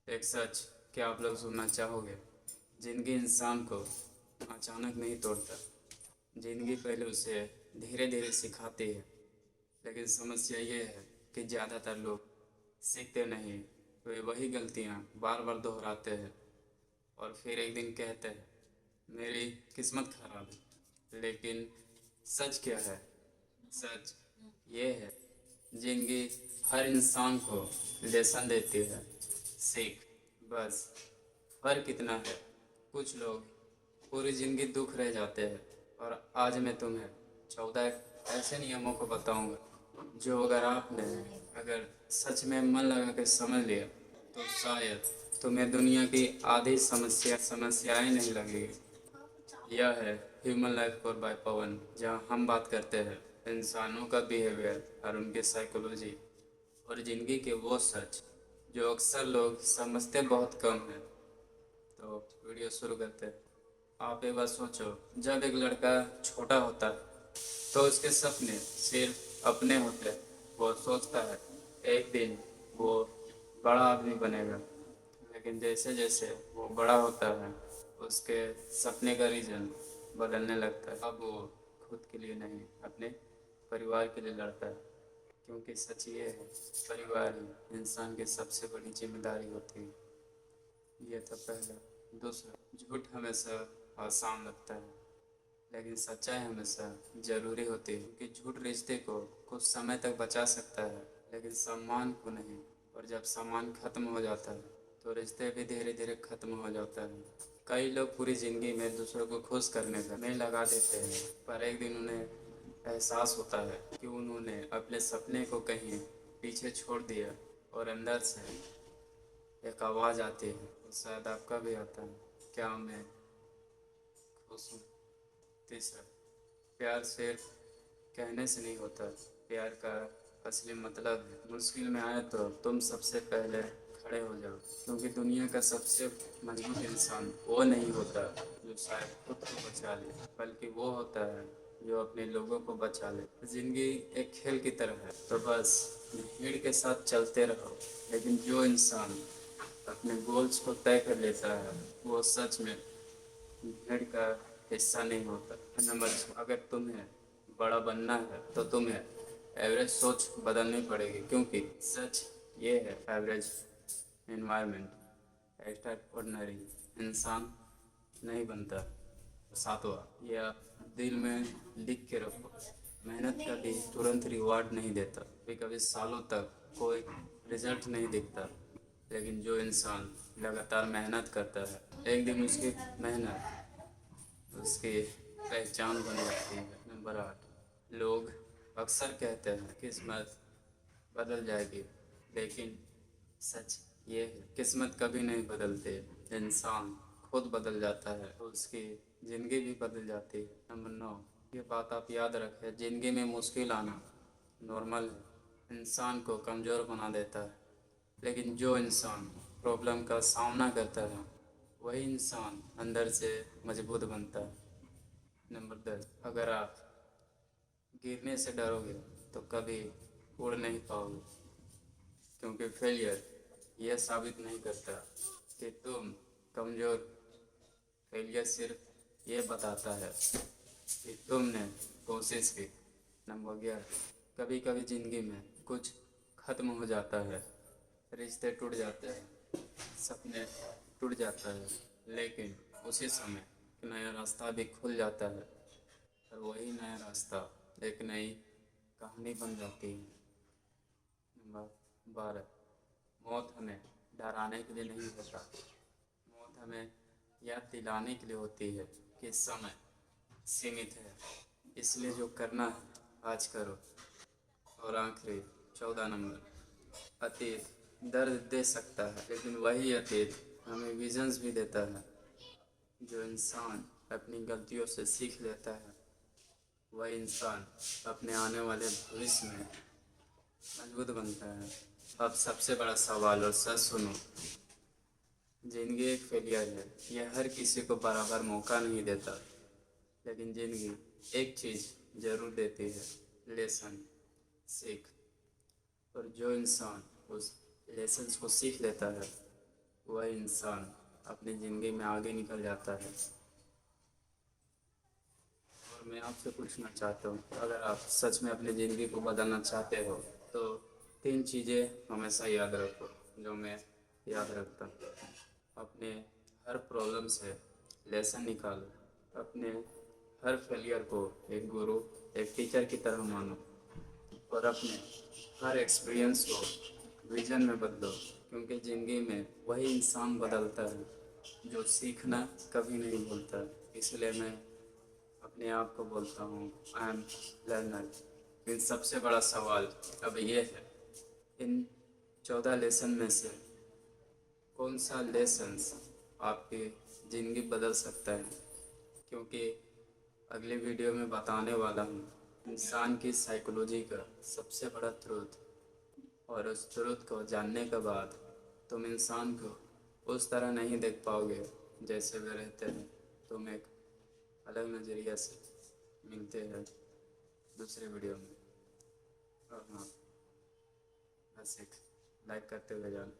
एक सच क्या आप लोग सुनना चाहोगे? जिंदगी इंसान को अचानक नहीं तोड़ता। जिंदगी पहले उसे धीरे धीरे सिखाती है। लेकिन समस्या ये है कि ज़्यादातर लोग सीखते नहीं। वे वही गलतियाँ बार बार दोहराते हैं और फिर एक दिन कहते हैं मेरी किस्मत खराब है। लेकिन सच क्या है? सच ये है, जिंदगी हर इंसान को लेसन देती है। सीख, बस फर्क इतना है, कुछ लोग पूरी जिंदगी दुख रह जाते हैं और आज मैं तुम्हें 14 ऐसे नियमों को बताऊंगा जो अगर सच में मन लगा के समझ लिया तो शायद तुम्हें दुनिया की आधी समस्याएं नहीं लगेगी। यह है ह्यूमन लाइफ कोर बाय पवन, जहाँ हम बात करते हैं इंसानों का बिहेवियर और उनकी साइकोलॉजी और ज़िंदगी के वो सच जो अक्सर लोग समझते बहुत कम हैं। तो वीडियो शुरू करते हैं। आप एक बार सोचो, जब एक लड़का छोटा होता है तो उसके सपने सिर्फ अपने होते हैं। वो सोचता है एक दिन वो बड़ा आदमी बनेगा, लेकिन जैसे जैसे वो बड़ा होता है उसके सपने का रीज़न बदलने लगता है। अब वो खुद के लिए नहीं, अपने परिवार के लिए लड़ता है, क्योंकि सच ये है, परिवार ही इंसान की सबसे बड़ी जिम्मेदारी होती है। ये तो पहला। दूसरा, झूठ हमेशा आसान लगता है, लेकिन सच्चाई हमेशा ज़रूरी होती है, क्योंकि झूठ रिश्ते को कुछ समय तक बचा सकता है, लेकिन सम्मान को नहीं। और जब सम्मान खत्म हो जाता है तो रिश्ते भी धीरे धीरे खत्म हो जाता है। कई लोग पूरी ज़िंदगी में दूसरों को खुश करने में लगा देते हैं, पर एक दिन उन्हें एहसास होता है कि उन्होंने अपने सपने को कहीं पीछे छोड़ दिया और अंदर से एक आवाज़ आती है, और शायद आपका भी आता है, क्या मैं खुश हूँ? तीसरा, प्यार सिर्फ कहने से नहीं होता, प्यार का असली मतलब है मुश्किल में आए तो तुम सबसे पहले खड़े हो जाओ, क्योंकि दुनिया का सबसे मजबूत इंसान वो नहीं होता जो शायद खुद को बचा ले, बल्कि वो होता है जो अपने लोगों को बचा ले। जिंदगी एक खेल की तरह है, तो बस भीड़ के साथ चलते रहो। लेकिन जो इंसान अपने गोल्स को तय कर लेता है वो सच में भीड़ का हिस्सा नहीं होता। नंबर 6, अगर तुम्हें बड़ा बनना है तो तुम्हें एवरेज सोच बदलनी पड़ेगी, क्योंकि सच ये है एवरेज एनवायरनमेंट एक्स्ट्रा ऑर्डिनरी इंसान नहीं बनता। सातवां, यह दिल में लिख के रखो, मेहनत का भी तुरंत रिवार्ड नहीं देता। कभी कभी सालों तक कोई रिजल्ट नहीं दिखता, लेकिन जो इंसान लगातार मेहनत करता है एक दिन उसकी मेहनत उसकी पहचान बन जाती है। नंबर 8, लोग अक्सर कहते हैं किस्मत बदल जाएगी, लेकिन सच ये है किस्मत कभी नहीं बदलती, इंसान खुद बदल जाता है तो उसकी ज़िंदगी भी बदल जाती है। नंबर 9, ये बात आप याद रखें, ज़िंदगी में मुश्किल आना नॉर्मल है, इंसान को कमज़ोर बना देता है, लेकिन जो इंसान प्रॉब्लम का सामना करता है वही इंसान अंदर से मजबूत बनता है। नंबर 10, अगर आप गिरने से डरोगे तो कभी उड़ नहीं पाओगे, क्योंकि फेलियर यह साबित नहीं करता कि तुम कमज़ोर। फेलियर सिर्फ ये बताता है कि तुमने कोशिश की। नंबर 11, कभी कभी ज़िंदगी में कुछ ख़त्म हो जाता है, रिश्ते टूट जाते हैं, सपने टूट जाता है, लेकिन उसी समय एक नया रास्ता भी खुल जाता है, और वही नया रास्ता एक नई कहानी बन जाती है। नंबर 12, मौत हमें डराने के लिए नहीं होता, मौत हमें याद दिलाने के लिए होती है कि समय सीमित है, इसलिए जो करना है आज करो। और आखिरी 14 नंबर, अतीत दर्द दे सकता है, लेकिन वही अतीत हमें विजन्स भी देता है। जो इंसान अपनी गलतियों से सीख लेता है वह इंसान अपने आने वाले भविष्य में मजबूत बनता है। अब सबसे बड़ा सवाल और सच सुनो, ज़िंदगी एक फेलियर है, यह हर किसी को बराबर मौका नहीं देता, लेकिन ज़िंदगी एक चीज़ ज़रूर देती है, लेसन, सीख। और जो इंसान उस लेसन्स को सीख लेता है वह इंसान अपनी ज़िंदगी में आगे निकल जाता है। और मैं आपसे पूछना चाहता हूँ, अगर आप सच में अपनी ज़िंदगी को बदलना चाहते हो तो 3 चीज़ें हमेशा याद रखो, जो मैं याद रखता हूँ। अपने हर प्रॉब्लम से लेसन निकालो, अपने हर फेलियर को एक गुरु, एक टीचर की तरह मानो, और अपने हर एक्सपीरियंस को विजन में बदलो, क्योंकि ज़िंदगी में वही इंसान बदलता है जो सीखना कभी नहीं भूलता। इसलिए मैं अपने आप को बोलता हूँ, आई एम लर्नर। लेकिन सबसे बड़ा सवाल अब ये है, इन 14 लेसन में से कौन सा लेसन्स आपकी ज़िंदगी बदल सकता है? क्योंकि अगले वीडियो में बताने वाला हूँ इंसान की साइकोलॉजी का सबसे बड़ा ट्रूथ, और उस ट्रूथ को जानने के बाद तुम इंसान को उस तरह नहीं देख पाओगे जैसे वे रहते हैं। तुम एक अलग नज़रिया से मिलते हैं दूसरे वीडियो में। और हाँ, बस एक लाइक करते हुए जाना।